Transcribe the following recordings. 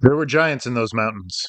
There were giants in those mountains.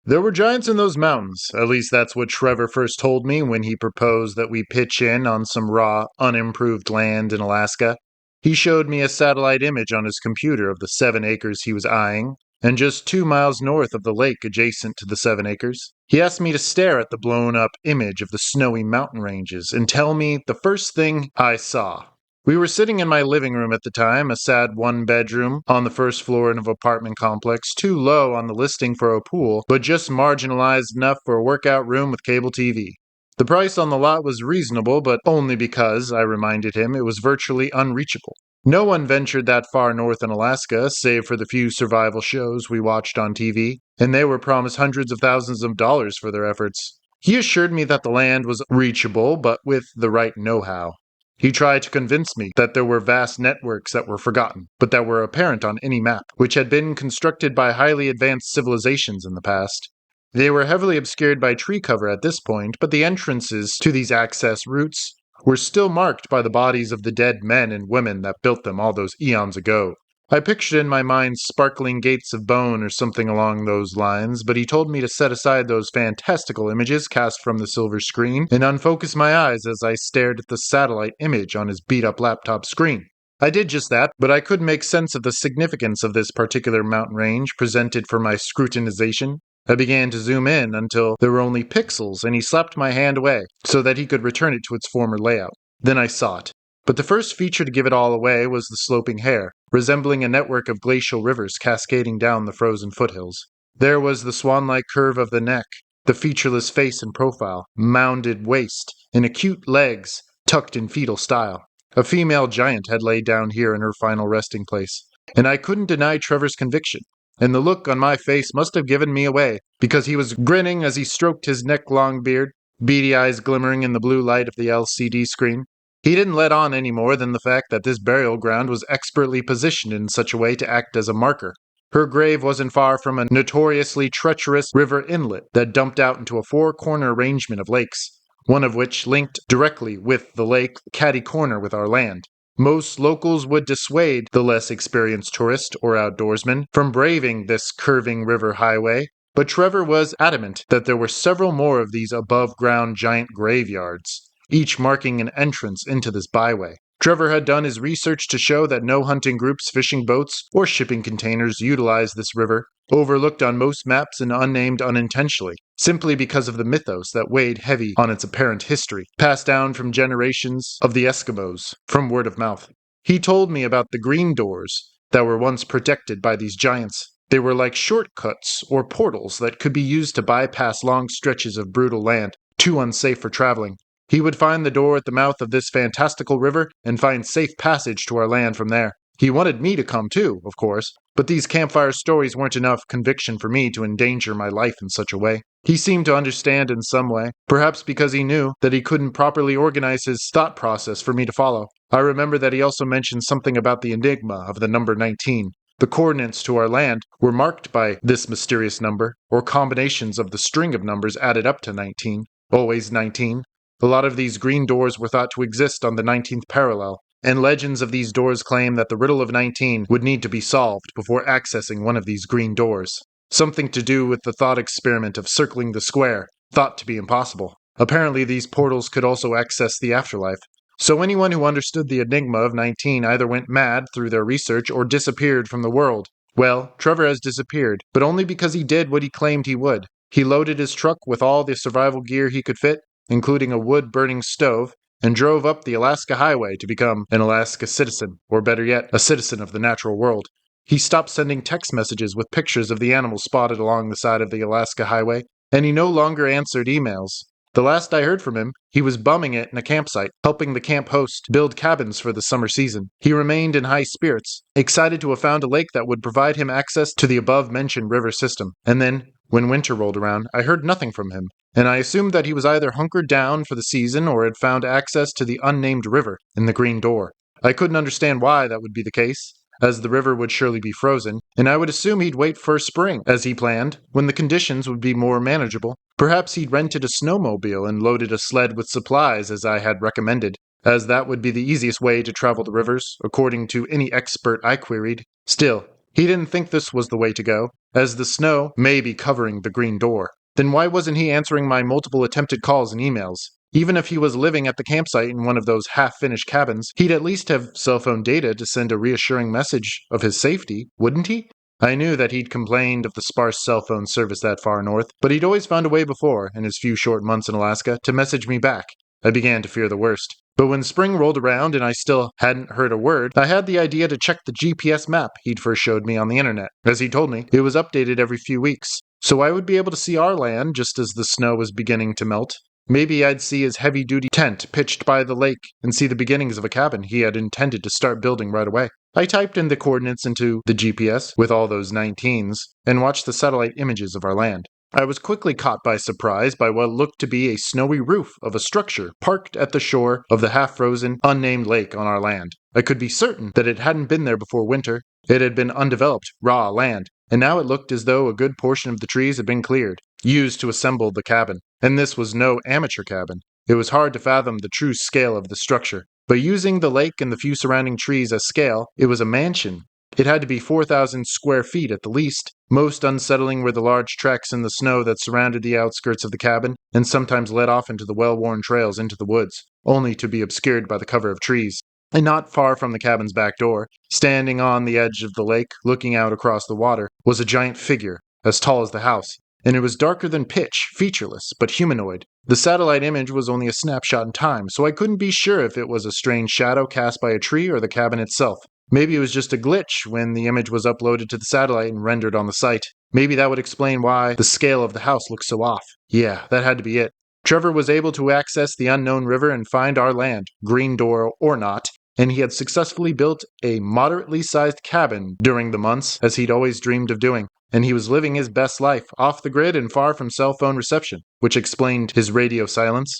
There were giants in those mountains. At least that's what Trevor first told me when he proposed that we pitch in on some raw, unimproved land in Alaska. He showed me a satellite image on his computer of the 7 acres he was eyeing, and just 2 miles north of the lake adjacent to the 7 acres. He asked me to stare at the blown up image of the snowy mountain ranges and tell me the first thing I saw. We were sitting in my living room at the time, a sad one-bedroom on the first floor of an apartment complex, too low on the listing for a pool, but just marginalized enough for a workout room with cable TV. The price on the lot was reasonable, but only because, I reminded him, it was virtually unreachable. No one ventured that far north in Alaska, save for the few survival shows we watched on TV, and they were promised hundreds of thousands of dollars for their efforts. He assured me that the land was reachable, but with the right know-how. He tried to convince me that there were vast networks that were forgotten, but that were apparent on any map, which had been constructed by highly advanced civilizations in the past. They were heavily obscured by tree cover at this point, but the entrances to these access routes were still marked by the bodies of the dead men and women that built them all those eons ago. I pictured in my mind sparkling gates of bone or something along those lines, but he told me to set aside those fantastical images cast from the silver screen and unfocus my eyes as I stared at the satellite image on his beat-up laptop screen. I did just that, but I couldn't make sense of the significance of this particular mountain range presented for my scrutinization. I began to zoom in until there were only pixels, and he slapped my hand away so that he could return it to its former layout. Then I saw it. But the first feature to give it all away was the sloping hair, resembling a network of glacial rivers cascading down the frozen foothills. There was the swan-like curve of the neck, the featureless face and profile, mounded waist, and acute legs tucked in fetal style. A female giant had laid down here in her final resting place, and I couldn't deny Trevor's conviction. And the look on my face must have given me away, because he was grinning as he stroked his neck-long beard, beady eyes glimmering in the blue light of the LCD screen. He didn't let on any more than the fact that this burial ground was expertly positioned in such a way to act as a marker. Her grave wasn't far from a notoriously treacherous river inlet that dumped out into a 4-corner arrangement of lakes, one of which linked directly with the lake catty-corner with our land. Most locals would dissuade the less experienced tourist or outdoorsman from braving this curving river highway, but Trevor was adamant that there were several more of these above-ground giant graveyards, each marking an entrance into this byway. Trevor had done his research to show that no hunting groups, fishing boats, or shipping containers utilized this river, overlooked on most maps and unnamed unintentionally, simply because of the mythos that weighed heavy on its apparent history, passed down from generations of the Eskimos, from word of mouth. He told me about the green doors that were once protected by these giants. They were like shortcuts or portals that could be used to bypass long stretches of brutal land, too unsafe for traveling. He would find the door at the mouth of this fantastical river and find safe passage to our land from there. He wanted me to come too, of course, but these campfire stories weren't enough conviction for me to endanger my life in such a way. He seemed to understand in some way, perhaps because he knew that he couldn't properly organize his thought process for me to follow. I remember that he also mentioned something about the enigma of the number 19. The coordinates to our land were marked by this mysterious number, or combinations of the string of numbers added up to 19, always 19. A lot of these green doors were thought to exist on the 19th parallel, and legends of these doors claim that the riddle of 19 would need to be solved before accessing one of these green doors. Something to do with the thought experiment of circling the square, thought to be impossible. Apparently these portals could also access the afterlife. So anyone who understood the enigma of 19 either went mad through their research or disappeared from the world. Well, Trevor has disappeared, but only because he did what he claimed he would. He loaded his truck with all the survival gear he could fit, including a wood-burning stove, and drove up the Alaska Highway to become an Alaska citizen, or better yet, a citizen of the natural world. He stopped sending text messages with pictures of the animals spotted along the side of the Alaska Highway, and he no longer answered emails. The last I heard from him, he was bumming it in a campsite, helping the camp host build cabins for the summer season. He remained in high spirits, excited to have found a lake that would provide him access to the above-mentioned river system. And then, when winter rolled around, I heard nothing from him, and I assumed that he was either hunkered down for the season or had found access to the unnamed river in the Green Door. I couldn't understand why that would be the case, as the river would surely be frozen, and I would assume he'd wait for spring, as he planned, when the conditions would be more manageable. Perhaps he'd rented a snowmobile and loaded a sled with supplies as I had recommended, as that would be the easiest way to travel the rivers, according to any expert I queried. Still, He didn't think this was the way to go, as the snow may be covering the green door. Then why wasn't he answering my multiple attempted calls and emails? Even if he was living at the campsite in one of those half-finished cabins, he'd at least have cell phone data to send a reassuring message of his safety, wouldn't he? I knew that he'd complained of the sparse cell phone service that far north, but he'd always found a way before, in his few short months in Alaska, to message me back. I began to fear the worst. But when spring rolled around and I still hadn't heard a word, I had the idea to check the GPS map he'd first showed me on the internet. As he told me, it was updated every few weeks, so I would be able to see our land just as the snow was beginning to melt. Maybe I'd see his heavy-duty tent pitched by the lake and see the beginnings of a cabin he had intended to start building right away. I typed in the coordinates into the GPS with all those 19s and watched the satellite images of our land. I was quickly caught by surprise by what looked to be a snowy roof of a structure parked at the shore of the half-frozen, unnamed lake on our land. I could be certain that it hadn't been there before winter. It had been undeveloped, raw land, and now it looked as though a good portion of the trees had been cleared, used to assemble the cabin. And this was no amateur cabin. It was hard to fathom the true scale of the structure. But using the lake and the few surrounding trees as scale, it was a mansion. It had to be 4,000 square feet at the least. Most unsettling were the large tracks in the snow that surrounded the outskirts of the cabin and sometimes led off into the well-worn trails into the woods, only to be obscured by the cover of trees. And not far from the cabin's back door, standing on the edge of the lake, looking out across the water, was a giant figure, as tall as the house, and it was darker than pitch, featureless, but humanoid. The satellite image was only a snapshot in time, so I couldn't be sure if it was a strange shadow cast by a tree or the cabin itself. Maybe it was just a glitch when the image was uploaded to the satellite and rendered on the site. Maybe that would explain why the scale of the house looked so off. Yeah, that had to be it. Trevor was able to access the unknown river and find our land, green door or not, and he had successfully built a moderately sized cabin during the months, as he'd always dreamed of doing. And he was living his best life, off the grid and far from cell phone reception, which explained his radio silence.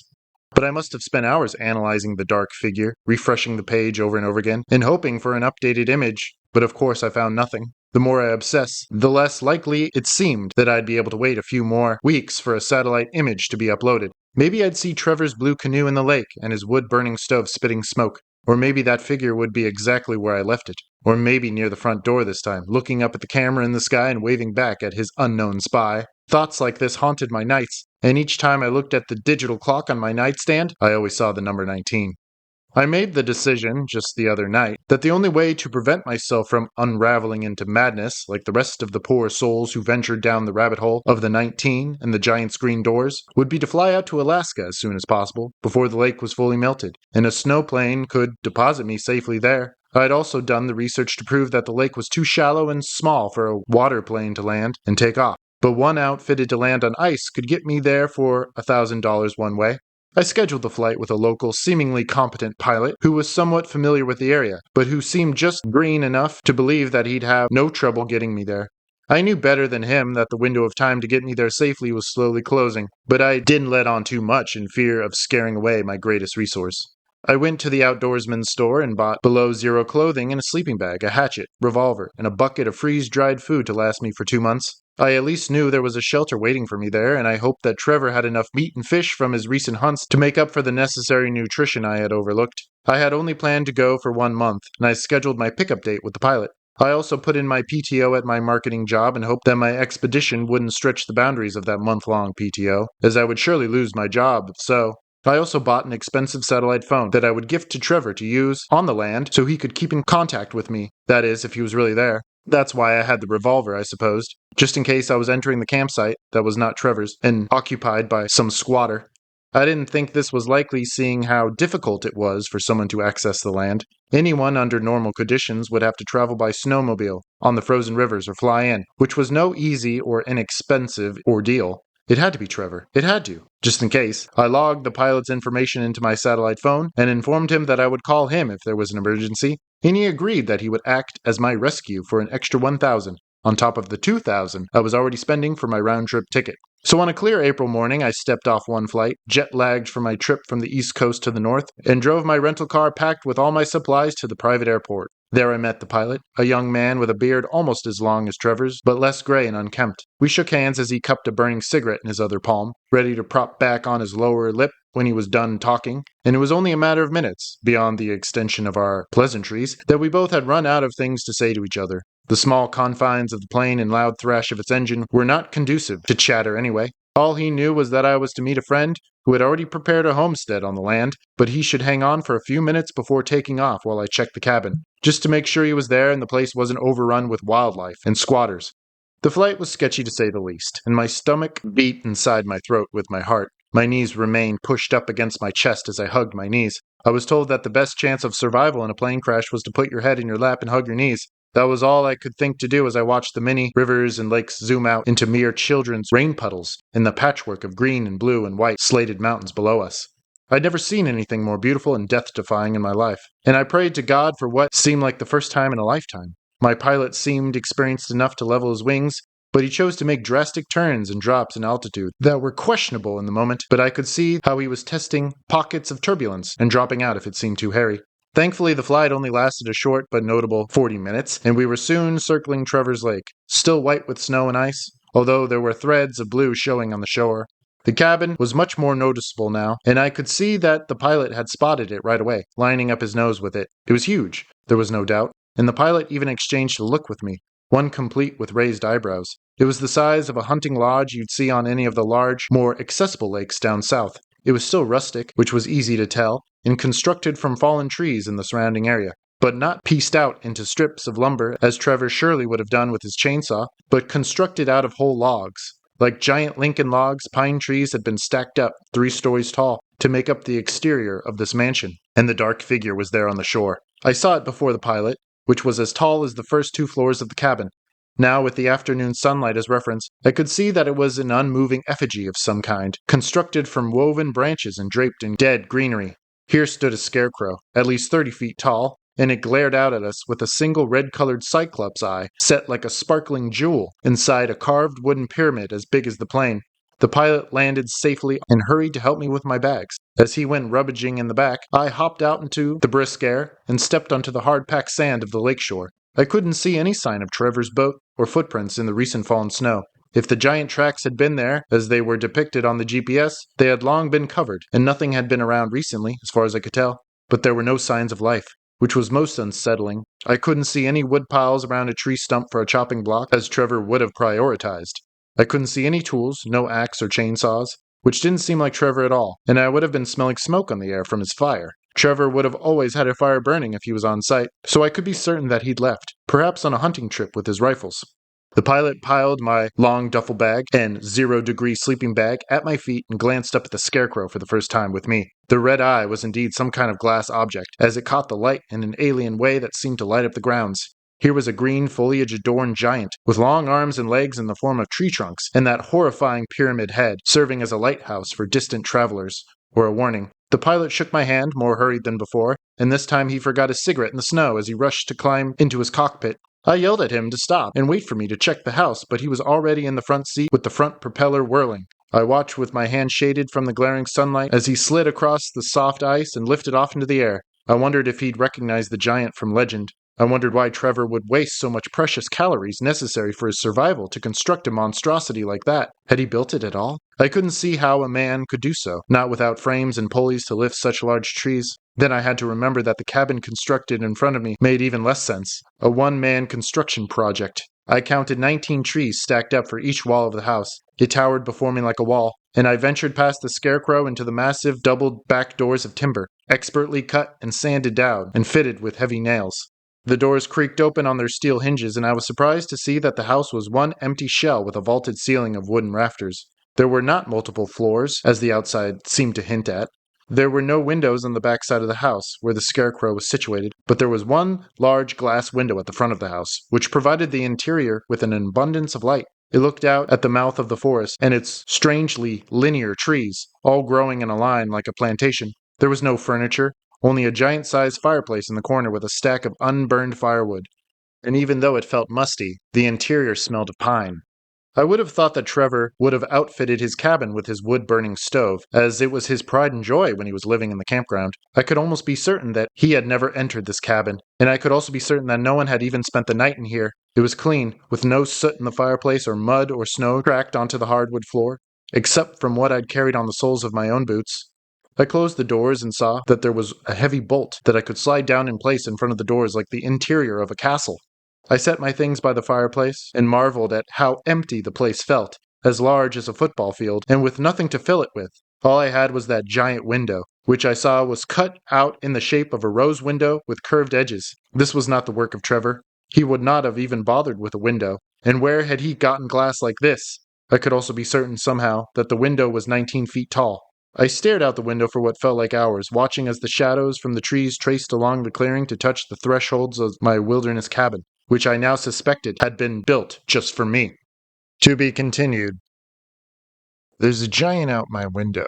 But I must have spent hours analyzing the dark figure, refreshing the page over and over again, and hoping for an updated image. But of course I found nothing. The more I obsessed, the less likely it seemed that I'd be able to wait a few more weeks for a satellite image to be uploaded. Maybe I'd see Trevor's blue canoe in the lake and his wood-burning stove spitting smoke. Or maybe that figure would be exactly where I left it. Or maybe near the front door this time, looking up at the camera in the sky and waving back at his unknown spy. Thoughts like this haunted my nights, and each time I looked at the digital clock on my nightstand, I always saw the number 19. I made the decision, just the other night, that the only way to prevent myself from unraveling into madness, like the rest of the poor souls who ventured down the rabbit hole of the 19 and the giant's green doors, would be to fly out to Alaska as soon as possible, before the lake was fully melted, and a snowplane could deposit me safely there. I had also done the research to prove that the lake was too shallow and small for a water plane to land and take off, but one outfitted to land on ice could get me there for $1,000 one way. I scheduled the flight with a local, seemingly competent pilot who was somewhat familiar with the area, but who seemed just green enough to believe that he'd have no trouble getting me there. I knew better than him that the window of time to get me there safely was slowly closing, but I didn't let on too much in fear of scaring away my greatest resource. I went to the outdoorsman's store and bought below-zero clothing and a sleeping bag, a hatchet, revolver, and a bucket of freeze-dried food to last me for 2 months. I at least knew there was a shelter waiting for me there, and I hoped that Trevor had enough meat and fish from his recent hunts to make up for the necessary nutrition I had overlooked. I had only planned to go for 1 month, and I scheduled my pickup date with the pilot. I also put in my PTO at my marketing job and hoped that my expedition wouldn't stretch the boundaries of that month-long PTO, as I would surely lose my job if so. I also bought an expensive satellite phone that I would gift to Trevor to use on the land so he could keep in contact with me, that is, if he was really there. That's why I had the revolver, I supposed, just in case I was entering the campsite that was not Trevor's and occupied by some squatter. I didn't think this was likely, seeing how difficult it was for someone to access the land. Anyone under normal conditions would have to travel by snowmobile on the frozen rivers or fly in, which was no easy or inexpensive ordeal. It had to be Trevor. It had to. Just in case, I logged the pilot's information into my satellite phone and informed him that I would call him if there was an emergency, and he agreed that he would act as my rescue for an extra $1,000, on top of the $2,000 I was already spending for my round-trip ticket. So on a clear April morning, I stepped off one flight, jet-lagged from my trip from the East Coast to the North, and drove my rental car packed with all my supplies to the private airport. There I met the pilot, a young man with a beard almost as long as Trevor's, but less gray and unkempt. We shook hands as he cupped a burning cigarette in his other palm, ready to prop back on his lower lip when he was done talking, and it was only a matter of minutes, beyond the extension of our pleasantries, that we both had run out of things to say to each other. The small confines of the plane and loud thrash of its engine were not conducive to chatter anyway. All he knew was that I was to meet a friend who had already prepared a homestead on the land, but he should hang on for a few minutes before taking off while I checked the cabin, just to make sure he was there and the place wasn't overrun with wildlife and squatters. The flight was sketchy to say the least, and my stomach beat inside my throat with my heart. My knees remained pushed up against my chest as I hugged my knees. I was told that the best chance of survival in a plane crash was to put your head in your lap and hug your knees. That was all I could think to do as I watched the many rivers and lakes zoom out into mere children's rain puddles in the patchwork of green and blue and white slated mountains below us. I'd never seen anything more beautiful and death-defying in my life, and I prayed to God for what seemed like the first time in a lifetime. My pilot seemed experienced enough to level his wings, but he chose to make drastic turns and drops in altitude that were questionable in the moment, but I could see how he was testing pockets of turbulence and dropping out if it seemed too hairy. Thankfully, the flight only lasted a short but notable 40 minutes, and we were soon circling Trevor's Lake, still white with snow and ice, although there were threads of blue showing on the shore. The cabin was much more noticeable now, and I could see that the pilot had spotted it right away, lining up his nose with it. It was huge, there was no doubt, and the pilot even exchanged a look with me, one complete with raised eyebrows. It was the size of a hunting lodge you'd see on any of the large, more accessible lakes down south. It was still rustic, which was easy to tell, and constructed from fallen trees in the surrounding area, but not pieced out into strips of lumber as Trevor surely would have done with his chainsaw, but constructed out of whole logs. Like giant Lincoln logs, pine trees had been stacked up 3 stories tall to make up the exterior of this mansion, and the dark figure was there on the shore. I saw it before the pilot, which was as tall as the first 2 floors of the cabin. Now, with the afternoon sunlight as reference, I could see that it was an unmoving effigy of some kind, constructed from woven branches and draped in dead greenery. Here stood a scarecrow, at least 30 feet tall, and it glared out at us with a single red-colored cyclops eye set like a sparkling jewel inside a carved wooden pyramid as big as the plane. The pilot landed safely and hurried to help me with my bags. As he went rummaging in the back, I hopped out into the brisk air and stepped onto the hard-packed sand of the lakeshore. I couldn't see any sign of Trevor's boat or footprints in the recent fallen snow. If the giant tracks had been there, as they were depicted on the GPS, they had long been covered, and nothing had been around recently, as far as I could tell. But there were no signs of life, which was most unsettling. I couldn't see any wood piles around a tree stump for a chopping block, as Trevor would have prioritized. I couldn't see any tools, no axe or chainsaws, which didn't seem like Trevor at all, and I would have been smelling smoke on the air from his fire. Trevor would have always had a fire burning if he was on site, so I could be certain that he'd left, perhaps on a hunting trip with his rifles. The pilot piled my long duffel bag and 0-degree sleeping bag at my feet and glanced up at the scarecrow for the first time with me. The red eye was indeed some kind of glass object, as it caught the light in an alien way that seemed to light up the grounds. Here was a green foliage-adorned giant, with long arms and legs in the form of tree trunks, and that horrifying pyramid head, serving as a lighthouse for distant travelers, or a warning. The pilot shook my hand, more hurried than before, and this time he forgot his cigarette in the snow as he rushed to climb into his cockpit. I yelled at him to stop and wait for me to check the house, but he was already in the front seat with the front propeller whirling. I watched with my hand shaded from the glaring sunlight as he slid across the soft ice and lifted off into the air. I wondered if he'd recognize the giant from legend. I wondered why Trevor would waste so much precious calories necessary for his survival to construct a monstrosity like that. Had he built it at all? I couldn't see how a man could do so, not without frames and pulleys to lift such large trees. Then I had to remember that the cabin constructed in front of me made even less sense. A one-man construction project. I counted 19 trees stacked up for each wall of the house. It towered before me like a wall, and I ventured past the scarecrow into the massive doubled back doors of timber, expertly cut and sanded down and fitted with heavy nails. The doors creaked open on their steel hinges, and I was surprised to see that the house was one empty shell with a vaulted ceiling of wooden rafters. There were not multiple floors, as the outside seemed to hint at. There were no windows on the back side of the house, where the scarecrow was situated, but there was one large glass window at the front of the house, which provided the interior with an abundance of light. It looked out at the mouth of the forest and its strangely linear trees, all growing in a line like a plantation. There was no furniture, only a giant-sized fireplace in the corner with a stack of unburned firewood. And even though it felt musty, the interior smelled of pine. I would have thought that Trevor would have outfitted his cabin with his wood-burning stove, as it was his pride and joy when he was living in the campground. I could almost be certain that he had never entered this cabin, and I could also be certain that no one had even spent the night in here. It was clean, with no soot in the fireplace or mud or snow tracked onto the hardwood floor, except from what I'd carried on the soles of my own boots. I closed the doors and saw that there was a heavy bolt that I could slide down in place in front of the doors like the interior of a castle. I set my things by the fireplace and marveled at how empty the place felt, as large as a football field, and with nothing to fill it with. All I had was that giant window, which I saw was cut out in the shape of a rose window with curved edges. This was not the work of Trevor. He would not have even bothered with a window. And where had he gotten glass like this? I could also be certain somehow that the window was 19 feet tall. I stared out the window for what felt like hours, watching as the shadows from the trees traced along the clearing to touch the thresholds of my wilderness cabin, which I now suspected had been built just for me. To be continued. There's a giant out my window.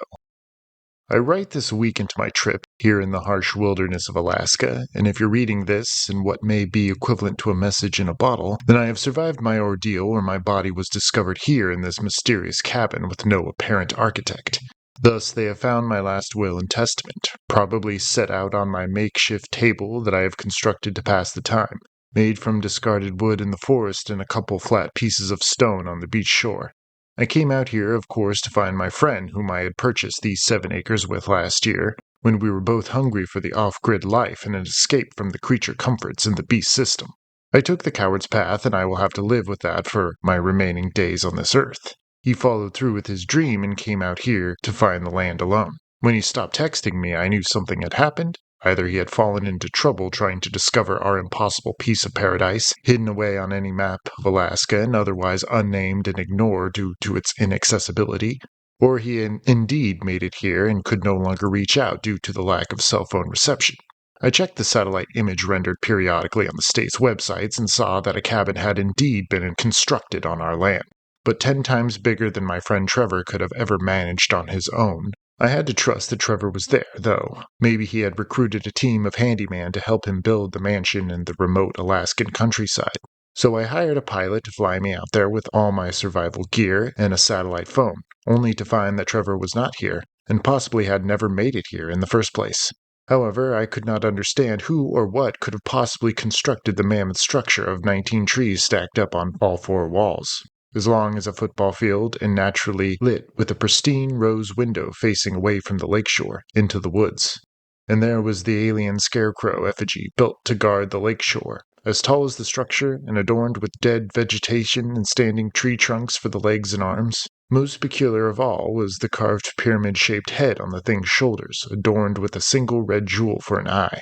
I write this week into my trip here in the harsh wilderness of Alaska, and if you're reading this in what may be equivalent to a message in a bottle, then I have survived my ordeal where my body was discovered here in this mysterious cabin with no apparent architect. Thus, they have found my last will and testament, probably set out on my makeshift table that I have constructed to pass the time, made from discarded wood in the forest and a couple flat pieces of stone on the beach shore. I came out here, of course, to find my friend whom I had purchased these 7 acres with last year, when we were both hungry for the off-grid life and an escape from the creature comforts in the beast system. I took the coward's path, and I will have to live with that for my remaining days on this earth. He followed through with his dream and came out here to find the land alone. When he stopped texting me, I knew something had happened. Either he had fallen into trouble trying to discover our impossible piece of paradise, hidden away on any map of Alaska and otherwise unnamed and ignored due to its inaccessibility, or he had indeed made it here and could no longer reach out due to the lack of cell phone reception. I checked the satellite image rendered periodically on the state's websites and saw that a cabin had indeed been constructed on our land, but 10 times bigger than my friend Trevor could have ever managed on his own. I had to trust that Trevor was there, though. Maybe he had recruited a team of handyman to help him build the mansion in the remote Alaskan countryside. So I hired a pilot to fly me out there with all my survival gear and a satellite phone, only to find that Trevor was not here, and possibly had never made it here in the first place. However, I could not understand who or what could have possibly constructed the mammoth structure of 19 trees stacked up on all 4 walls, as long as a football field and naturally lit with a pristine rose window facing away from the lakeshore into the woods. And there was the alien scarecrow effigy built to guard the lakeshore, as tall as the structure and adorned with dead vegetation and standing tree trunks for the legs and arms. Most peculiar of all was the carved pyramid-shaped head on the thing's shoulders, adorned with a single red jewel for an eye.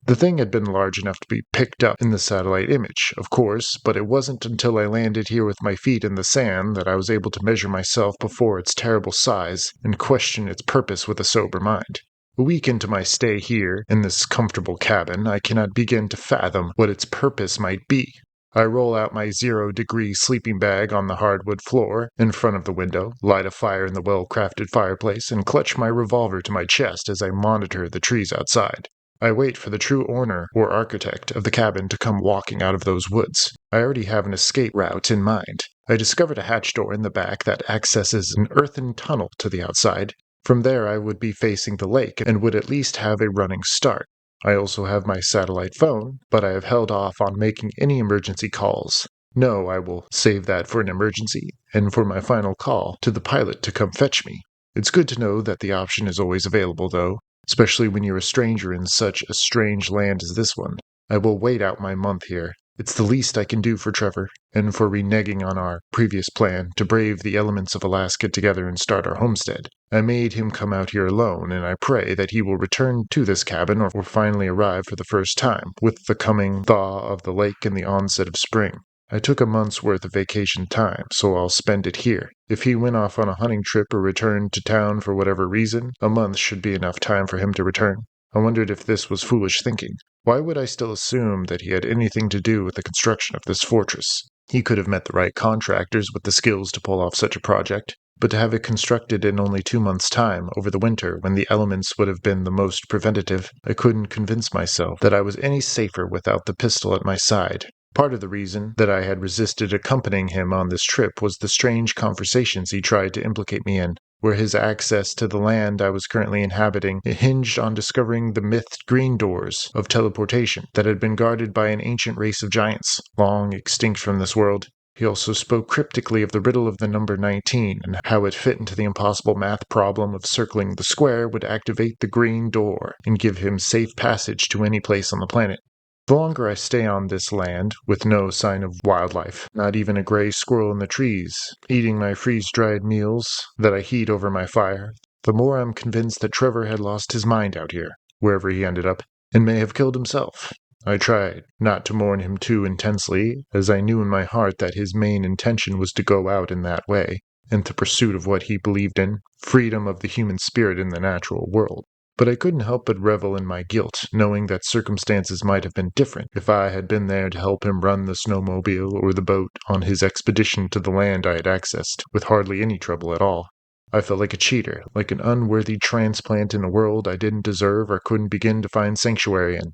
The thing had been large enough to be picked up in the satellite image, of course, but it wasn't until I landed here with my feet in the sand that I was able to measure myself before its terrible size and question its purpose with a sober mind. A week into my stay here, in this comfortable cabin, I cannot begin to fathom what its purpose might be. I roll out my 0-degree sleeping bag on the hardwood floor in front of the window, light a fire in the well-crafted fireplace, and clutch my revolver to my chest as I monitor the trees outside. I wait for the true owner or architect of the cabin to come walking out of those woods. I already have an escape route in mind. I discovered a hatch door in the back that accesses an earthen tunnel to the outside. From there I would be facing the lake and would at least have a running start. I also have my satellite phone, but I have held off on making any emergency calls. No, I will save that for an emergency, and for my final call to the pilot to come fetch me. It's good to know that the option is always available, though, especially when you're a stranger in such a strange land as this one. I will wait out my month here. It's the least I can do for Trevor, and for reneging on our previous plan to brave the elements of Alaska together and start our homestead. I made him come out here alone, and I pray that he will return to this cabin or finally arrive for the first time, with the coming thaw of the lake and the onset of spring. I took a month's worth of vacation time, so I'll spend it here. If he went off on a hunting trip or returned to town for whatever reason, a month should be enough time for him to return. I wondered if this was foolish thinking. Why would I still assume that he had anything to do with the construction of this fortress? He could have met the right contractors with the skills to pull off such a project, but to have it constructed in only 2 months' time, over the winter, when the elements would have been the most preventative, I couldn't convince myself that I was any safer without the pistol at my side. Part of the reason that I had resisted accompanying him on this trip was the strange conversations he tried to implicate me in, where his access to the land I was currently inhabiting hinged on discovering the mythed green doors of teleportation that had been guarded by an ancient race of giants, long extinct from this world. He also spoke cryptically of the riddle of the number 19 and how it fit into the impossible math problem of circling the square would activate the green door and give him safe passage to any place on the planet. The longer I stay on this land, with no sign of wildlife, not even a gray squirrel in the trees, eating my freeze-dried meals that I heat over my fire, the more I'm convinced that Trevor had lost his mind out here, wherever he ended up, and may have killed himself. I tried not to mourn him too intensely, as I knew in my heart that his main intention was to go out in that way, in the pursuit of what he believed in, freedom of the human spirit in the natural world. But I couldn't help but revel in my guilt, knowing that circumstances might have been different if I had been there to help him run the snowmobile or the boat on his expedition to the land I had accessed, with hardly any trouble at all. I felt like a cheater, like an unworthy transplant in a world I didn't deserve or couldn't begin to find sanctuary in.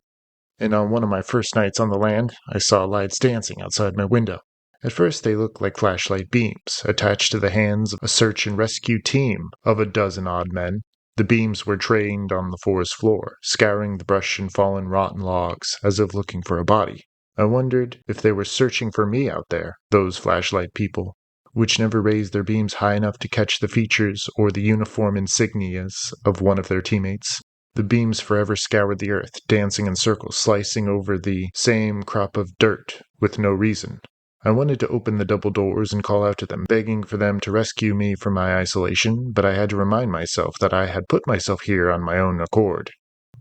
And on one of my first nights on the land, I saw lights dancing outside my window. At first they looked like flashlight beams, attached to the hands of a search and rescue team of a dozen odd men. The beams were trained on the forest floor, scouring the brush and fallen rotten logs, as if looking for a body. I wondered if they were searching for me out there, those flashlight people, which never raised their beams high enough to catch the features or the uniform insignias of one of their teammates. The beams forever scoured the earth, dancing in circles, slicing over the same crop of dirt, with no reason. I wanted to open the double doors and call out to them, begging for them to rescue me from my isolation, but I had to remind myself that I had put myself here on my own accord.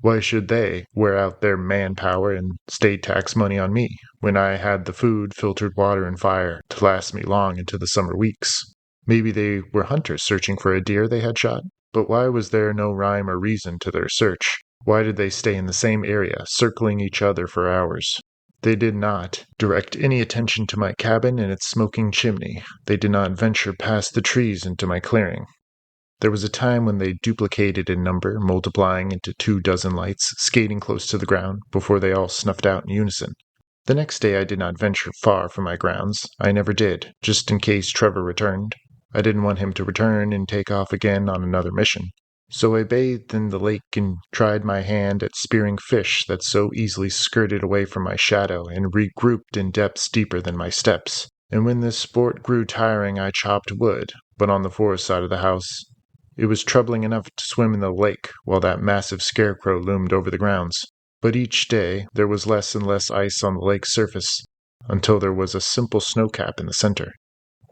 Why should they wear out their manpower and state tax money on me, when I had the food, filtered water, and fire to last me long into the summer weeks? Maybe they were hunters searching for a deer they had shot, but why was there no rhyme or reason to their search? Why did they stay in the same area, circling each other for hours? They did not direct any attention to my cabin and its smoking chimney. They did not venture past the trees into my clearing. There was a time when they duplicated in number, multiplying into 24 lights, skating close to the ground, before they all snuffed out in unison. The next day I did not venture far from my grounds. I never did, just in case Trevor returned. I didn't want him to return and take off again on another mission. So I bathed in the lake and tried my hand at spearing fish that so easily skirted away from my shadow and regrouped in depths deeper than my steps. And when this sport grew tiring, I chopped wood, but on the forest side of the house. It was troubling enough to swim in the lake while that massive scarecrow loomed over the grounds. But each day there was less and less ice on the lake's surface, until there was a simple snowcap in the center.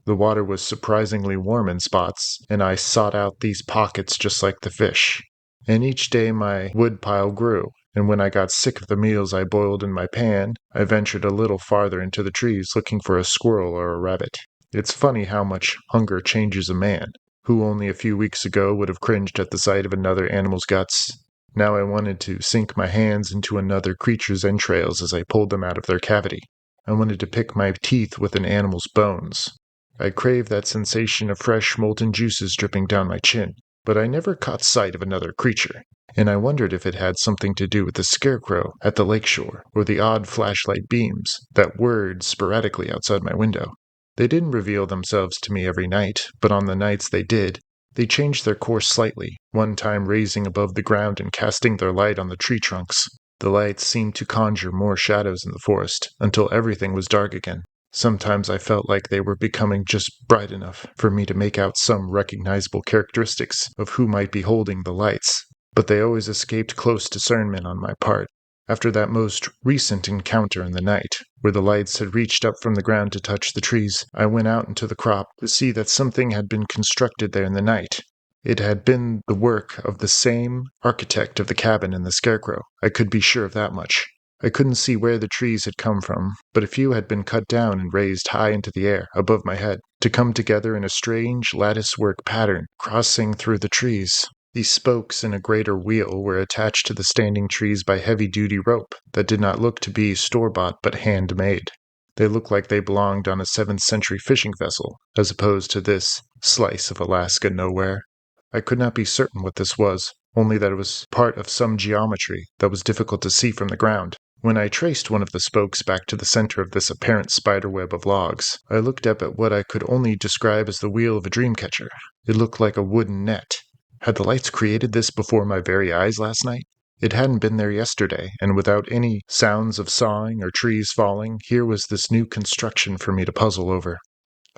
The water was surprisingly warm in spots, and I sought out these pockets just like the fish. And each day my wood pile grew, and when I got sick of the meals I boiled in my pan, I ventured a little farther into the trees looking for a squirrel or a rabbit. It's funny how much hunger changes a man, who only a few weeks ago would have cringed at the sight of another animal's guts. Now I wanted to sink my hands into another creature's entrails as I pulled them out of their cavity. I wanted to pick my teeth with an animal's bones. I craved that sensation of fresh, molten juices dripping down my chin, but I never caught sight of another creature, and I wondered if it had something to do with the scarecrow at the lakeshore, or the odd flashlight beams that whirred sporadically outside my window. They didn't reveal themselves to me every night, but on the nights they did, they changed their course slightly, one time raising above the ground and casting their light on the tree trunks. The lights seemed to conjure more shadows in the forest, until everything was dark again. Sometimes I felt like they were becoming just bright enough for me to make out some recognizable characteristics of who might be holding the lights, but they always escaped close discernment on my part. After that most recent encounter in the night, where the lights had reached up from the ground to touch the trees, I went out into the crop to see that something had been constructed there in the night. It had been the work of the same architect of the cabin and the scarecrow. I could be sure of that much. I couldn't see where the trees had come from, but a few had been cut down and raised high into the air, above my head, to come together in a strange lattice-work pattern, crossing through the trees. These spokes in a greater wheel were attached to the standing trees by heavy-duty rope that did not look to be store-bought but handmade. They looked like they belonged on a 7th-century fishing vessel, as opposed to this slice of Alaska nowhere. I could not be certain what this was, only that it was part of some geometry that was difficult to see from the ground. When I traced one of the spokes back to the center of this apparent spiderweb of logs, I looked up at what I could only describe as the wheel of a dream catcher. It looked like a wooden net. Had the lights created this before my very eyes last night? It hadn't been there yesterday, and without any sounds of sawing or trees falling, here was this new construction for me to puzzle over.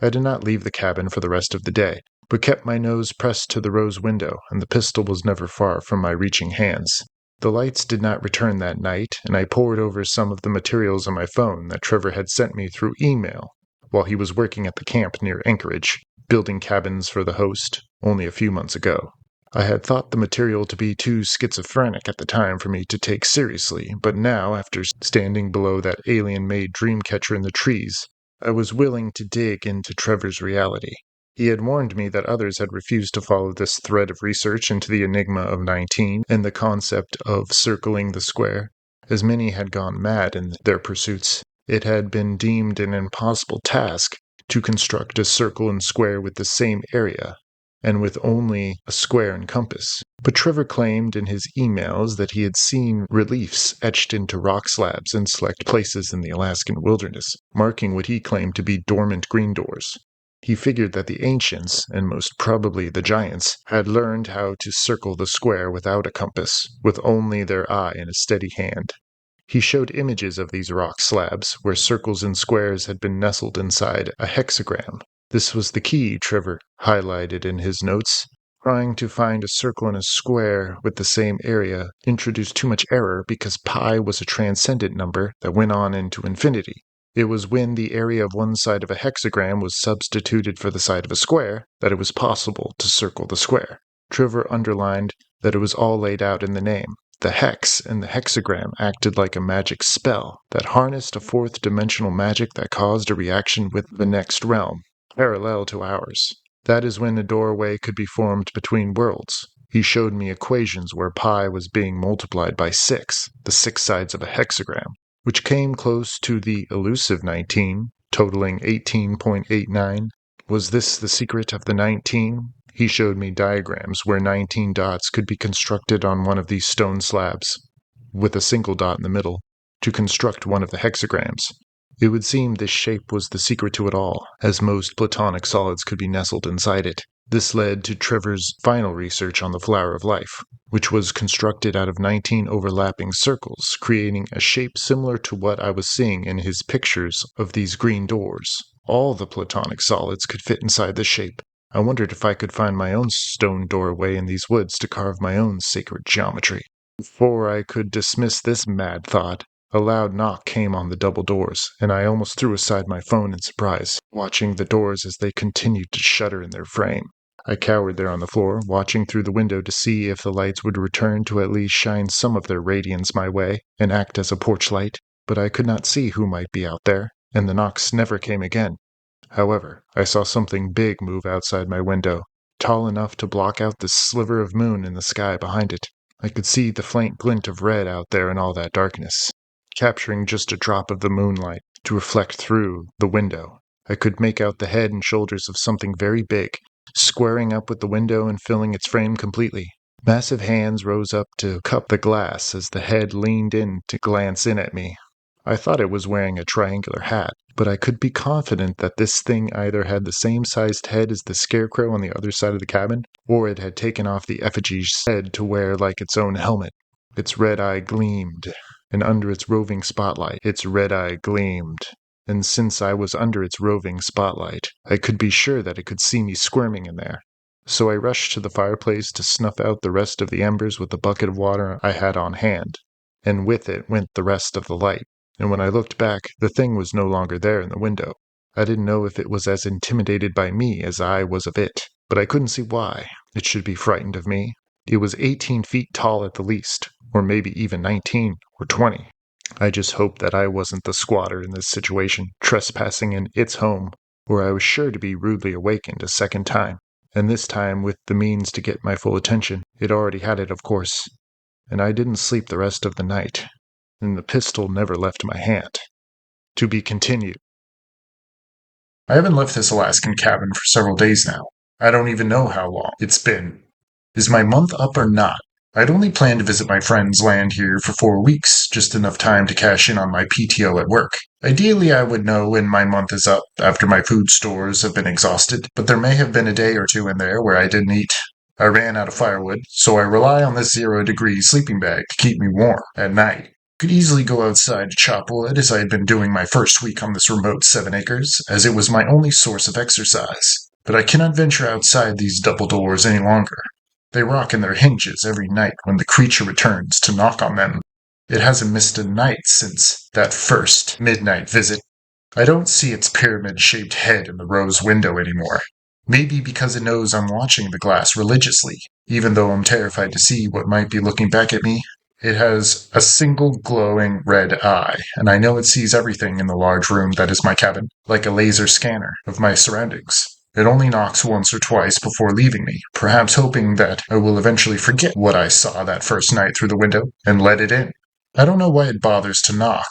I did not leave the cabin for the rest of the day, but kept my nose pressed to the rose window, and the pistol was never far from my reaching hands. The lights did not return that night, and I pored over some of the materials on my phone that Trevor had sent me through email while he was working at the camp near Anchorage, building cabins for the host, only a few months ago. I had thought the material to be too schizophrenic at the time for me to take seriously, but now, after standing below that alien-made dream catcher in the trees, I was willing to dig into Trevor's reality. He had warned me that others had refused to follow this thread of research into the enigma of 19 and the concept of circling the square, as many had gone mad in their pursuits. It had been deemed an impossible task to construct a circle and square with the same area, and with only a square and compass. But Trevor claimed in his emails that he had seen reliefs etched into rock slabs in select places in the Alaskan wilderness, marking what he claimed to be dormant green doors. He figured that the ancients, and most probably the giants, had learned how to circle the square without a compass, with only their eye and a steady hand. He showed images of these rock slabs, where circles and squares had been nestled inside a hexagram. This was the key, Trevor highlighted in his notes. Trying to find a circle and a square with the same area introduced too much error because pi was a transcendent number that went on into infinity. It was when the area of one side of a hexagram was substituted for the side of a square that it was possible to circle the square. Trevor underlined that it was all laid out in the name. The hex and the hexagram acted like a magic spell that harnessed a fourth-dimensional magic that caused a reaction with the next realm, parallel to ours. That is when a doorway could be formed between worlds. He showed me equations where pi was being multiplied by 6, the 6 sides of a hexagram, which came close to the elusive 19, totaling 18.89. Was this the secret of the 19? He showed me diagrams where 19 dots could be constructed on one of these stone slabs, with a single dot in the middle, to construct one of the hexagrams. It would seem this shape was the secret to it all, as most platonic solids could be nestled inside it. This led to Trevor's final research on the flower of life, which was constructed out of 19 overlapping circles, creating a shape similar to what I was seeing in his pictures of these green doors. All the platonic solids could fit inside this shape. I wondered if I could find my own stone doorway in these woods to carve my own sacred geometry. Before I could dismiss this mad thought, a loud knock came on the double doors, and I almost threw aside my phone in surprise, watching the doors as they continued to shudder in their frame. I cowered there on the floor, watching through the window to see if the lights would return to at least shine some of their radiance my way and act as a porch light, but I could not see who might be out there, and the knocks never came again. However, I saw something big move outside my window, tall enough to block out the sliver of moon in the sky behind it. I could see the faint glint of red out there in all that darkness, capturing just a drop of the moonlight to reflect through the window. I could make out the head and shoulders of something very big, squaring up with the window and filling its frame completely. Massive hands rose up to cup the glass as the head leaned in to glance in at me. I thought it was wearing a triangular hat, but I could be confident that this thing either had the same sized head as the scarecrow on the other side of the cabin, or it had taken off the effigy's head to wear like its own helmet. Its red eye gleamed, and under its roving spotlight, and since I was under its roving spotlight, I could be sure that it could see me squirming in there. So I rushed to the fireplace to snuff out the rest of the embers with the bucket of water I had on hand, and with it went the rest of the light. And when I looked back, the thing was no longer there in the window. I didn't know if it was as intimidated by me as I was of it, but I couldn't see why it should be frightened of me. It was 18 feet tall at the least, or maybe even 19 or 20. I just hoped that I wasn't the squatter in this situation, trespassing in its home, where I was sure to be rudely awakened a second time, and this time with the means to get my full attention. It already had it, of course, and I didn't sleep the rest of the night, and the pistol never left my hand. To be continued. I haven't left this Alaskan cabin for several days now. I don't even know how long it's been. Is my month up or not? I'd only planned to visit my friend's land here for 4 weeks, just enough time to cash in on my PTO at work. Ideally, I would know when my month is up, after my food stores have been exhausted, but there may have been a day or two in there where I didn't eat. I ran out of firewood, so I rely on this 0-degree sleeping bag to keep me warm at night. Could easily go outside to chop wood, as I had been doing my first week on this remote 7 acres, as it was my only source of exercise. But I cannot venture outside these double doors any longer. They rock in their hinges every night when the creature returns to knock on them. It hasn't missed a night since that first midnight visit. I don't see its pyramid-shaped head in the rose window anymore. Maybe because it knows I'm watching the glass religiously, even though I'm terrified to see what might be looking back at me. It has a single glowing red eye, and I know it sees everything in the large room that is my cabin, like a laser scanner of my surroundings. It only knocks once or twice before leaving me, perhaps hoping that I will eventually forget what I saw that first night through the window and let it in. I don't know why it bothers to knock,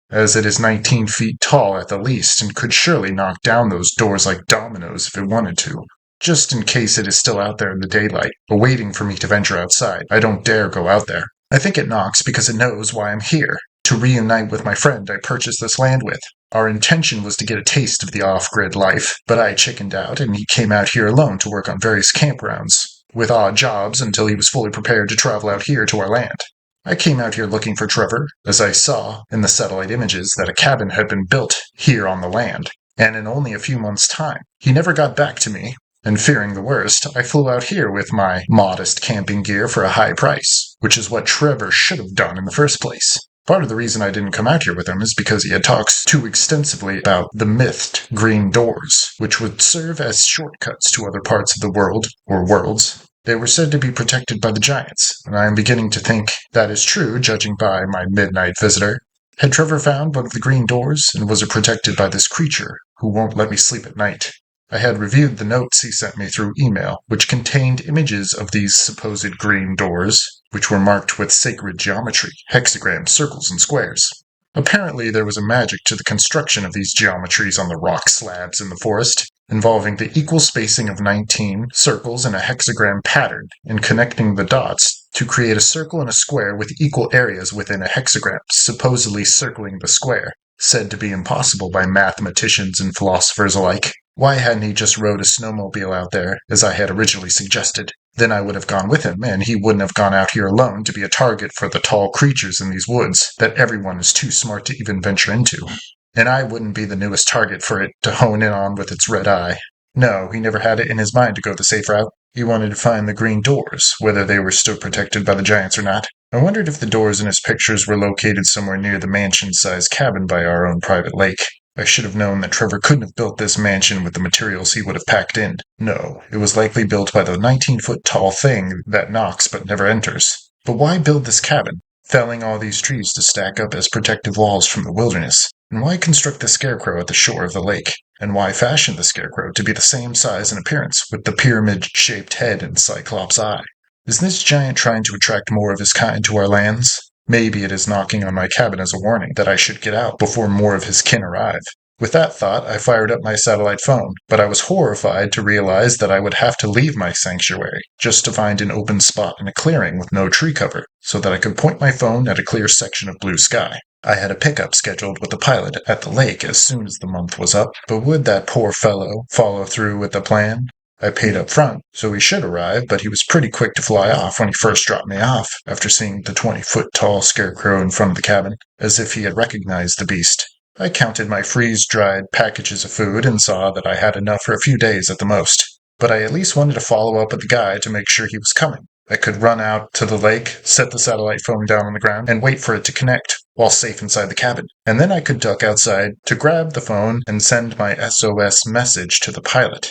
as it is 19 feet tall at the least and could surely knock down those doors like dominoes if it wanted to. Just in case it is still out there in the daylight, awaiting for me to venture outside, I don't dare go out there. I think it knocks because it knows why I'm here, to reunite with my friend I purchased this land with. Our intention was to get a taste of the off-grid life, but I chickened out and he came out here alone to work on various campgrounds, with odd jobs until he was fully prepared to travel out here to our land. I came out here looking for Trevor, as I saw in the satellite images that a cabin had been built here on the land, and in only a few months' time. He never got back to me, and fearing the worst, I flew out here with my modest camping gear for a high price, which is what Trevor should have done in the first place. Part of the reason I didn't come out here with him is because he had talked too extensively about the mythed green doors, which would serve as shortcuts to other parts of the world, or worlds. They were said to be protected by the giants, and I am beginning to think that is true, judging by my midnight visitor. Had Trevor found one of the green doors, and was it protected by this creature, who won't let me sleep at night? I had reviewed the notes he sent me through email, which contained images of these supposed green doors, which were marked with sacred geometry, hexagrams, circles, and squares. Apparently there was a magic to the construction of these geometries on the rock slabs in the forest, involving the equal spacing of 19 circles in a hexagram pattern, and connecting the dots to create a circle and a square with equal areas within a hexagram, supposedly circling the square, said to be impossible by mathematicians and philosophers alike. Why hadn't he just rode a snowmobile out there, as I had originally suggested? Then I would have gone with him, and he wouldn't have gone out here alone to be a target for the tall creatures in these woods that everyone is too smart to even venture into. And I wouldn't be the newest target for it to hone in on with its red eye. No, he never had it in his mind to go the safe route. He wanted to find the green doors, whether they were still protected by the giants or not. I wondered if the doors in his pictures were located somewhere near the mansion-sized cabin by our own private lake. I should have known that Trevor couldn't have built this mansion with the materials he would have packed in. No, it was likely built by the 19-foot-tall thing that knocks but never enters. But why build this cabin, felling all these trees to stack up as protective walls from the wilderness? And why construct the scarecrow at the shore of the lake? And why fashion the scarecrow to be the same size and appearance, with the pyramid-shaped head and cyclops eye? Is this giant trying to attract more of his kind to our lands? Maybe it is knocking on my cabin as a warning that I should get out before more of his kin arrive. With that thought, I fired up my satellite phone, but I was horrified to realize that I would have to leave my sanctuary just to find an open spot in a clearing with no tree cover, so that I could point my phone at a clear section of blue sky. I had a pickup scheduled with the pilot at the lake as soon as the month was up, but would that poor fellow follow through with the plan? I paid up front, so he should arrive, but he was pretty quick to fly off when he first dropped me off, after seeing the 20-foot-tall scarecrow in front of the cabin, as if he had recognized the beast. I counted my freeze-dried packages of food and saw that I had enough for a few days at the most, but I at least wanted to follow up with the guy to make sure he was coming. I could run out to the lake, set the satellite phone down on the ground, and wait for it to connect, while safe inside the cabin. And then I could duck outside to grab the phone and send my SOS message to the pilot.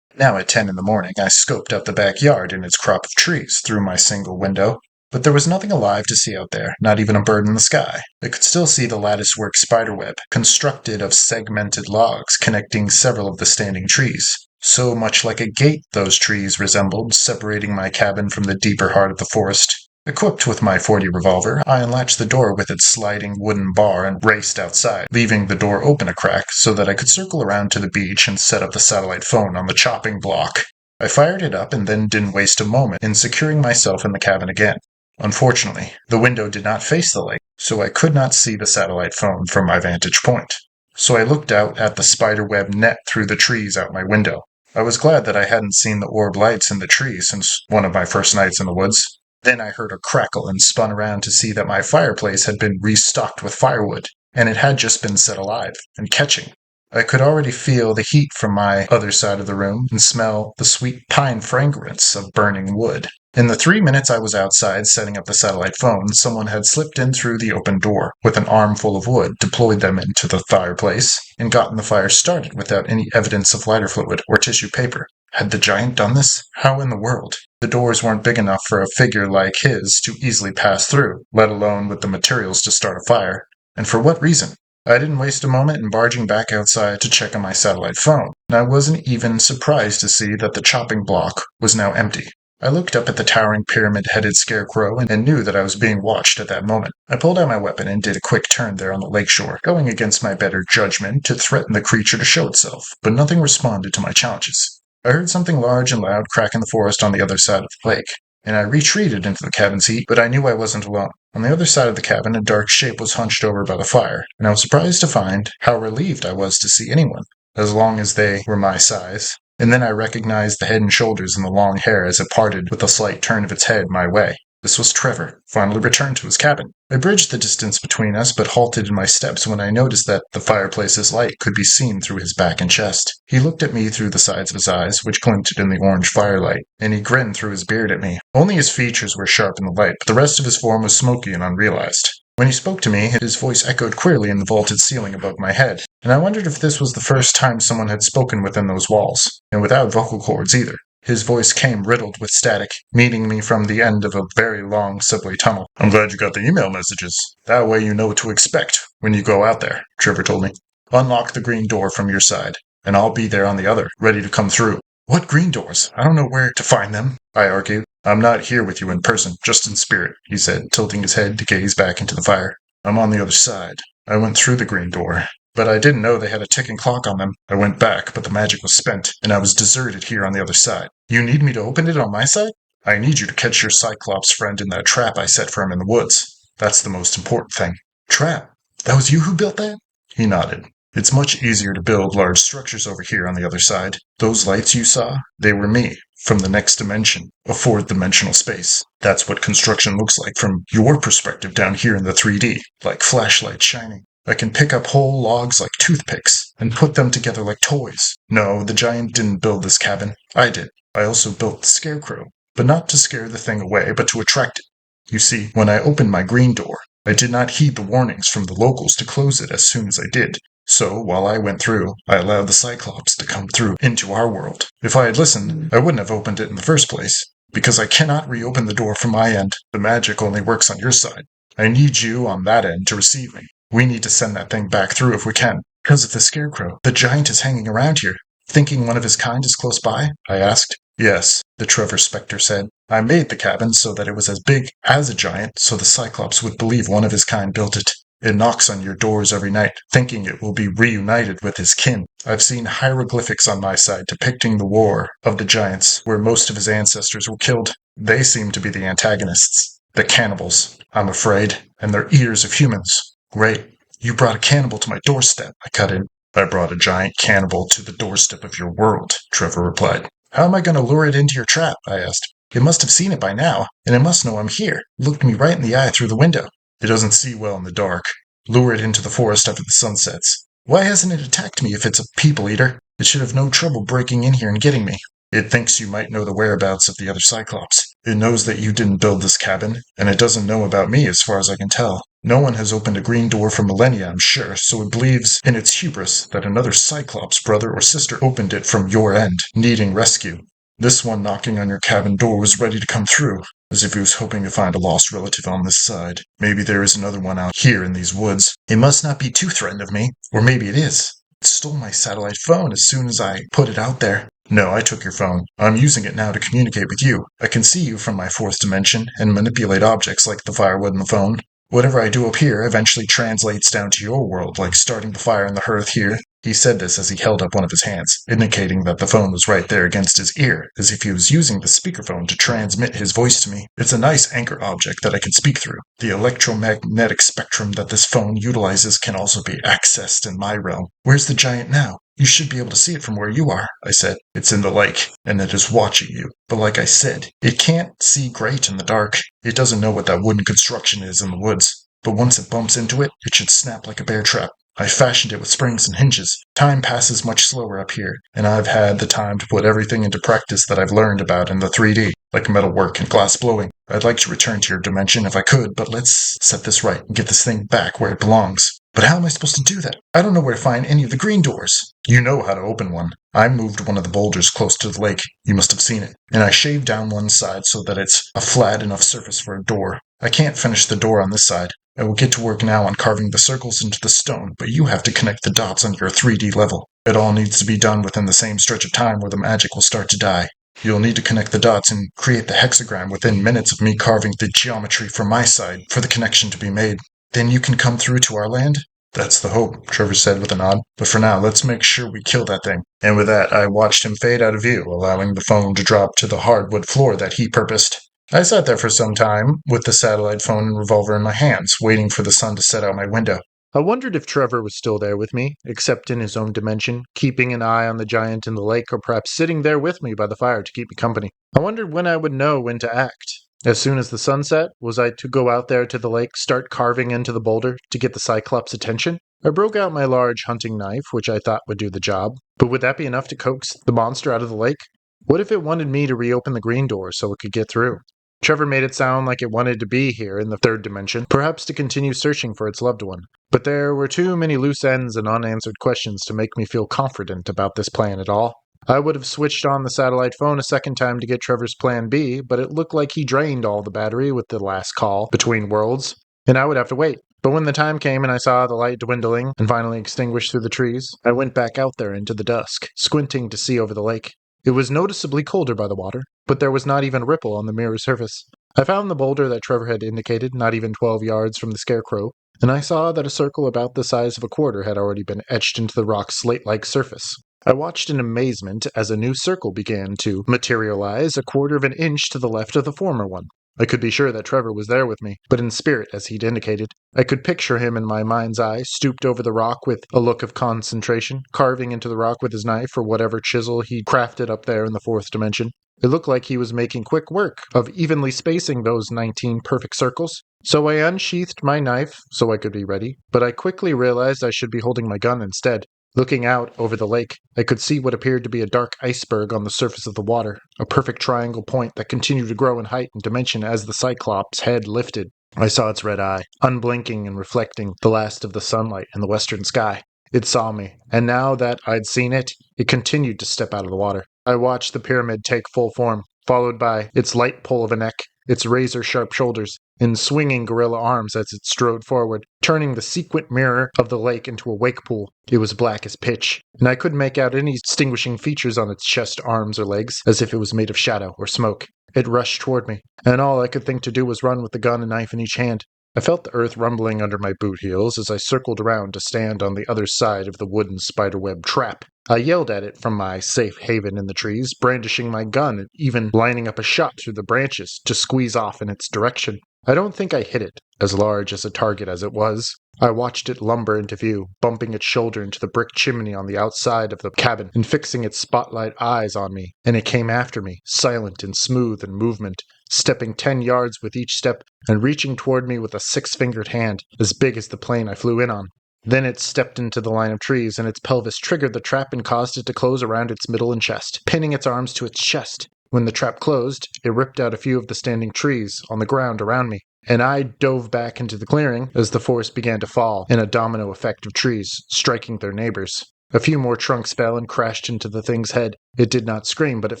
Now at 10 in the morning, I scoped out the backyard and its crop of trees through my single window, but there was nothing alive to see out there, not even a bird in the sky. I could still see the latticework spiderweb, constructed of segmented logs connecting several of the standing trees. So much like a gate those trees resembled, separating my cabin from the deeper heart of the forest. Equipped with my .40 revolver, I unlatched the door with its sliding wooden bar and raced outside, leaving the door open a crack so that I could circle around to the beach and set up the satellite phone on the chopping block. I fired it up and then didn't waste a moment in securing myself in the cabin again. Unfortunately, the window did not face the lake, so I could not see the satellite phone from my vantage point. So I looked out at the spiderweb net through the trees out my window. I was glad that I hadn't seen the orb lights in the trees since one of my first nights in the woods. Then I heard a crackle and spun around to see that my fireplace had been restocked with firewood, and it had just been set alive and catching. I could already feel the heat from my other side of the room and smell the sweet pine fragrance of burning wood. In the 3 minutes I was outside setting up the satellite phone, someone had slipped in through the open door with an armful of wood, deployed them into the fireplace, and gotten the fire started without any evidence of lighter fluid or tissue paper. Had the giant done this? How in the world? The doors weren't big enough for a figure like his to easily pass through, let alone with the materials to start a fire. And for what reason? I didn't waste a moment in barging back outside to check on my satellite phone, and I wasn't even surprised to see that the chopping block was now empty. I looked up at the towering pyramid-headed scarecrow and knew that I was being watched at that moment. I pulled out my weapon and did a quick turn there on the lakeshore, going against my better judgment to threaten the creature to show itself, but nothing responded to my challenges. I heard something large and loud crack in the forest on the other side of the lake, and I retreated into the cabin's heat, but I knew I wasn't alone. On the other side of the cabin, a dark shape was hunched over by the fire, and I was surprised to find how relieved I was to see anyone, as long as they were my size. And then I recognized the head and shoulders and the long hair as it parted with a slight turn of its head my way. This was Trevor, finally returned to his cabin. I bridged the distance between us, but halted in my steps when I noticed that the fireplace's light could be seen through his back and chest. He looked at me through the sides of his eyes, which glinted in the orange firelight, and he grinned through his beard at me. Only his features were sharp in the light, but the rest of his form was smoky and unrealized. When he spoke to me, his voice echoed queerly in the vaulted ceiling above my head, and I wondered if this was the first time someone had spoken within those walls, and without vocal cords either. His voice came riddled with static, meeting me from the end of a very long subway tunnel. "I'm glad you got the email messages. That way you know what to expect when you go out there," Trevor told me. "Unlock the green door from your side, and I'll be there on the other, ready to come through." "What green doors? I don't know where to find them," I argued. "I'm not here with you in person, just in spirit," he said, tilting his head to gaze back into the fire. "I'm on the other side. I went through the green door, but I didn't know they had a ticking clock on them. I went back, but the magic was spent, and I was deserted here on the other side. You need me to open it on my side?" "I need you to catch your Cyclops friend in that trap I set for him in the woods. That's the most important thing." "Trap? That was you who built that?" He nodded. "It's much easier to build large structures over here on the other side. Those lights you saw, they were me, from the next dimension, a fourth-dimensional space. That's what construction looks like from your perspective down here in the 3D, like flashlights shining. I can pick up whole logs like toothpicks and put them together like toys. No, the giant didn't build this cabin. I did. I also built the scarecrow, but not to scare the thing away, but to attract it. You see, when I opened my green door, I did not heed the warnings from the locals to close it as soon as I did. So, while I went through, I allowed the Cyclops to come through into our world. If I had listened, I wouldn't have opened it in the first place, because I cannot reopen the door from my end. The magic only works on your side. I need you on that end to receive me. We need to send that thing back through if we can." "Because of the scarecrow, the giant is hanging around here, thinking one of his kind is close by?" I asked. "Yes," the Trevor Spectre said. "I made the cabin so that it was as big as a giant, so the Cyclops would believe one of his kind built it. It knocks on your doors every night, thinking it will be reunited with his kin. I've seen hieroglyphics on my side depicting the war of the giants, where most of his ancestors were killed. They seem to be the antagonists. The cannibals, I'm afraid, and they're eaters of humans." "Great. You brought a cannibal to my doorstep," I cut in. "I brought a giant cannibal to the doorstep of your world," Trevor replied. "How am I going to lure it into your trap?" I asked. "It must have seen it by now, and it must know I'm here. It looked me right in the eye through the window." "It doesn't see well in the dark. Lure it into the forest after the sun sets." "Why hasn't it attacked me if it's a people eater? It should have no trouble breaking in here and getting me." "It thinks you might know the whereabouts of the other Cyclops. It knows that you didn't build this cabin, and it doesn't know about me as far as I can tell. No one has opened a green door for millennia, I'm sure, so it believes in its hubris that another Cyclops brother or sister opened it from your end, needing rescue. This one knocking on your cabin door was ready to come through, as if he was hoping to find a lost relative on this side. Maybe there is another one out here in these woods. It must not be too threatened of me, or maybe it is. It stole my satellite phone as soon as I put it out there." "No, I took your phone. I'm using it now to communicate with you. I can see you from my fourth dimension and manipulate objects like the firewood and the phone. Whatever I do up here eventually translates down to your world, like starting the fire in the hearth here." He said this as he held up one of his hands, indicating that the phone was right there against his ear, as if he was using the speakerphone to transmit his voice to me. "It's a nice anchor object that I can speak through. The electromagnetic spectrum that this phone utilizes can also be accessed in my realm." "Where's the giant now? You should be able to see it from where you are," I said. "It's in the lake, and it is watching you. But like I said, it can't see great in the dark. It doesn't know what that wooden construction is in the woods. But once it bumps into it, it should snap like a bear trap. I fashioned it with springs and hinges. Time passes much slower up here, and I've had the time to put everything into practice that I've learned about in the 3D. like metal work and glass blowing. I'd like to return to your dimension if I could, but let's set this right and get this thing back where it belongs. But how am I supposed to do that? I don't know where to find any of the green doors. You know how to open one. I moved one of the boulders close to the lake. You must have seen it. And I shaved down one side so that it's a flat enough surface for a door. I can't finish the door on this side. I will get to work now on carving the circles into the stone, but you have to connect the dots on your 3D level. It all needs to be done within the same stretch of time where the magic will start to die. You'll need to connect the dots and create the hexagram within minutes of me carving the geometry from my side for the connection to be made. Then you can come through to our land? That's the hope, Trevor said with a nod. But for now, let's make sure we kill that thing. And with that, I watched him fade out of view, allowing the phone to drop to the hardwood floor that he purposed. I sat there for some time, with the satellite phone and revolver in my hands, waiting for the sun to set out my window. I wondered if Trevor was still there with me, except in his own dimension, keeping an eye on the giant in the lake, or perhaps sitting there with me by the fire to keep me company. I wondered when I would know when to act. As soon as the sun set, was I to go out there to the lake, start carving into the boulder to get the Cyclops' attention? I broke out my large hunting knife, which I thought would do the job. But would that be enough to coax the monster out of the lake? What if it wanted me to reopen the green door so it could get through? Trevor made it sound like it wanted to be here in the third dimension, perhaps to continue searching for its loved one. But there were too many loose ends and unanswered questions to make me feel confident about this plan at all. I would have switched on the satellite phone a second time to get Trevor's plan B, but it looked like he drained all the battery with the last call between worlds, and I would have to wait. But when the time came and I saw the light dwindling and finally extinguished through the trees, I went back out there into the dusk, squinting to see over the lake. It was noticeably colder by the water, but there was not even a ripple on the mirror surface. I found the boulder that Trevor had indicated, not even 12 yards from the scarecrow, and I saw that a circle about the size of a quarter had already been etched into the rock's slate-like surface. I watched in amazement as a new circle began to materialize a quarter of an inch to the left of the former one. I could be sure that Trevor was there with me, but in spirit, as he'd indicated. I could picture him in my mind's eye, stooped over the rock with a look of concentration, carving into the rock with his knife or whatever chisel he'd crafted up there in the fourth dimension. It looked like he was making quick work of evenly spacing those 19 perfect circles. So I unsheathed my knife so I could be ready, but I quickly realized I should be holding my gun instead. Looking out over the lake, I could see what appeared to be a dark iceberg on the surface of the water, a perfect triangle point that continued to grow in height and dimension as the Cyclops' head lifted. I saw its red eye, unblinking and reflecting the last of the sunlight in the western sky. It saw me, and now that I'd seen it, it continued to step out of the water. I watched the pyramid take full form, followed by its light pull of a neck, its razor-sharp shoulders, and swinging gorilla arms as it strode forward, turning the sequent mirror of the lake into a wake pool. It was black as pitch, and I couldn't make out any distinguishing features on its chest, arms, or legs, as if it was made of shadow or smoke. It rushed toward me, and all I could think to do was run with the gun and knife in each hand. I felt the earth rumbling under my boot heels as I circled around to stand on the other side of the wooden spiderweb trap. I yelled at it from my safe haven in the trees, brandishing my gun and even lining up a shot through the branches to squeeze off in its direction. I don't think I hit it, as large as a target as it was. I watched it lumber into view, bumping its shoulder into the brick chimney on the outside of the cabin and fixing its spotlight eyes on me, and it came after me, silent and smooth in movement, stepping 10 yards with each step and reaching toward me with a 6-fingered hand, as big as the plane I flew in on. Then it stepped into the line of trees, and its pelvis triggered the trap and caused it to close around its middle and chest, pinning its arms to its chest. When the trap closed, it ripped out a few of the standing trees on the ground around me, and I dove back into the clearing as the force began to fall in a domino effect of trees, striking their neighbors. A few more trunks fell and crashed into the thing's head. It did not scream, but it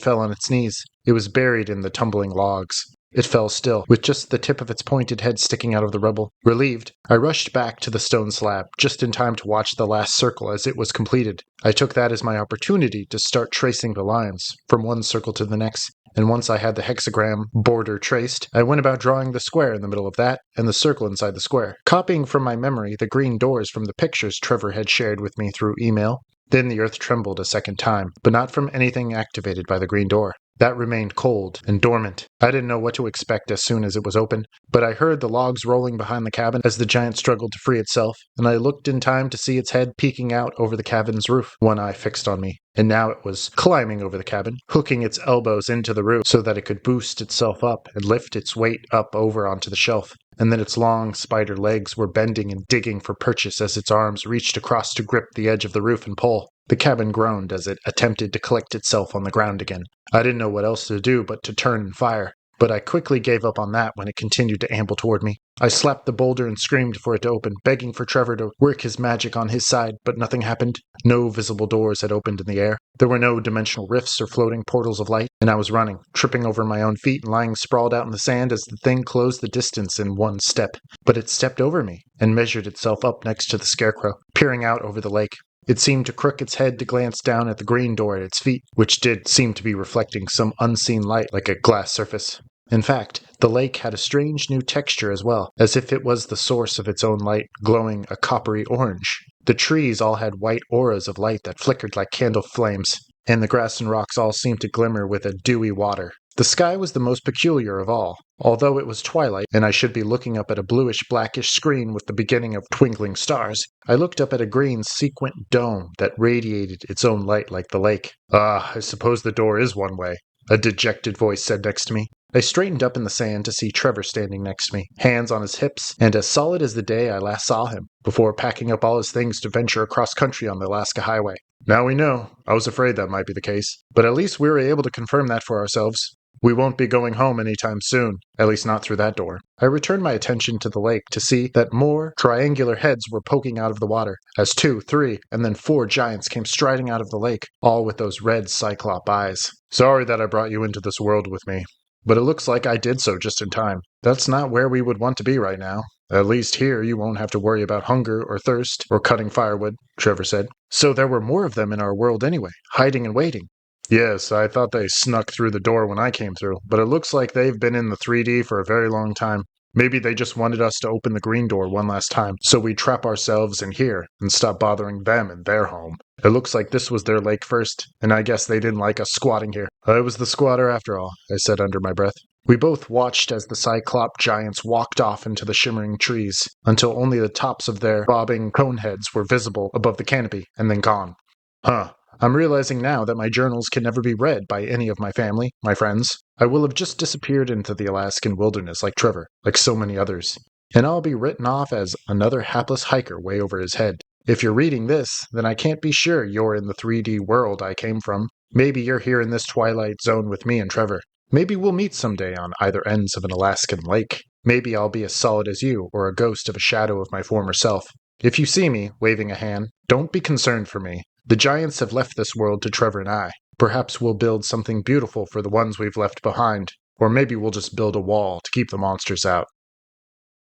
fell on its knees. It was buried in the tumbling logs. It fell still, with just the tip of its pointed head sticking out of the rubble. Relieved, I rushed back to the stone slab, just in time to watch the last circle as it was completed. I took that as my opportunity to start tracing the lines, from one circle to the next, and once I had the hexagram border traced, I went about drawing the square in the middle of that, and the circle inside the square, copying from my memory the green doors from the pictures Trevor had shared with me through email. Then the earth trembled a second time, but not from anything activated by the green door. That remained cold and dormant. I didn't know what to expect as soon as it was open, but I heard the logs rolling behind the cabin as the giant struggled to free itself, and I looked in time to see its head peeking out over the cabin's roof, one eye fixed on me. And now it was climbing over the cabin, hooking its elbows into the roof so that it could boost itself up and lift its weight up over onto the shelf. And then its long spider legs were bending and digging for purchase as its arms reached across to grip the edge of the roof and pull. The cabin groaned as it attempted to collect itself on the ground again. I didn't know what else to do but to turn and fire, but I quickly gave up on that when it continued to amble toward me. I slapped the boulder and screamed for it to open, begging for Trevor to work his magic on his side, but nothing happened. No visible doors had opened in the air. There were no dimensional rifts or floating portals of light, and I was running, tripping over my own feet and lying sprawled out in the sand as the thing closed the distance in one step. But it stepped over me and measured itself up next to the scarecrow, peering out over the lake. It seemed to crook its head to glance down at the green door at its feet, which did seem to be reflecting some unseen light like a glass surface. In fact, the lake had a strange new texture as well, as if it was the source of its own light, glowing a coppery orange. The trees all had white auras of light that flickered like candle flames, and the grass and rocks all seemed to glimmer with a dewy water. The sky was the most peculiar of all. Although it was twilight, and I should be looking up at a bluish-blackish screen with the beginning of twinkling stars, I looked up at a green sequent dome that radiated its own light like the lake. "Ah, I suppose the door is one way," a dejected voice said next to me. I straightened up in the sand to see Trevor standing next to me, hands on his hips, and as solid as the day I last saw him, before packing up all his things to venture across country on the Alaska highway. "Now we know. I was afraid that might be the case. But at least we were able to confirm that for ourselves. We won't be going home anytime soon, at least not through that door." I returned my attention to the lake to see that more triangular heads were poking out of the water, as 2, 3, and then 4 giants came striding out of the lake, all with those red cyclop eyes. "Sorry that I brought you into this world with me, but it looks like I did so just in time. That's not where we would want to be right now. At least here you won't have to worry about hunger or thirst or cutting firewood," Trevor said. "So there were more of them in our world anyway, hiding and waiting." "Yes, I thought they snuck through the door when I came through, but it looks like they've been in the 3D for a very long time. Maybe they just wanted us to open the green door one last time, so we'd trap ourselves in here and stop bothering them in their home. It looks like this was their lake first, and I guess they didn't like us squatting here." "I was the squatter after all," I said under my breath. We both watched as the Cyclop giants walked off into the shimmering trees, until only the tops of their bobbing cone heads were visible above the canopy, and then gone. Huh. I'm realizing now that my journals can never be read by any of my family, my friends. I will have just disappeared into the Alaskan wilderness like Trevor, like so many others. And I'll be written off as another hapless hiker way over his head. If you're reading this, then I can't be sure you're in the 3D world I came from. Maybe you're here in this twilight zone with me and Trevor. Maybe we'll meet someday on either ends of an Alaskan lake. Maybe I'll be as solid as you, or a ghost of a shadow of my former self. If you see me, waving a hand, don't be concerned for me. The giants have left this world to Trevor and I. Perhaps we'll build something beautiful for the ones we've left behind. Or maybe we'll just build a wall to keep the monsters out.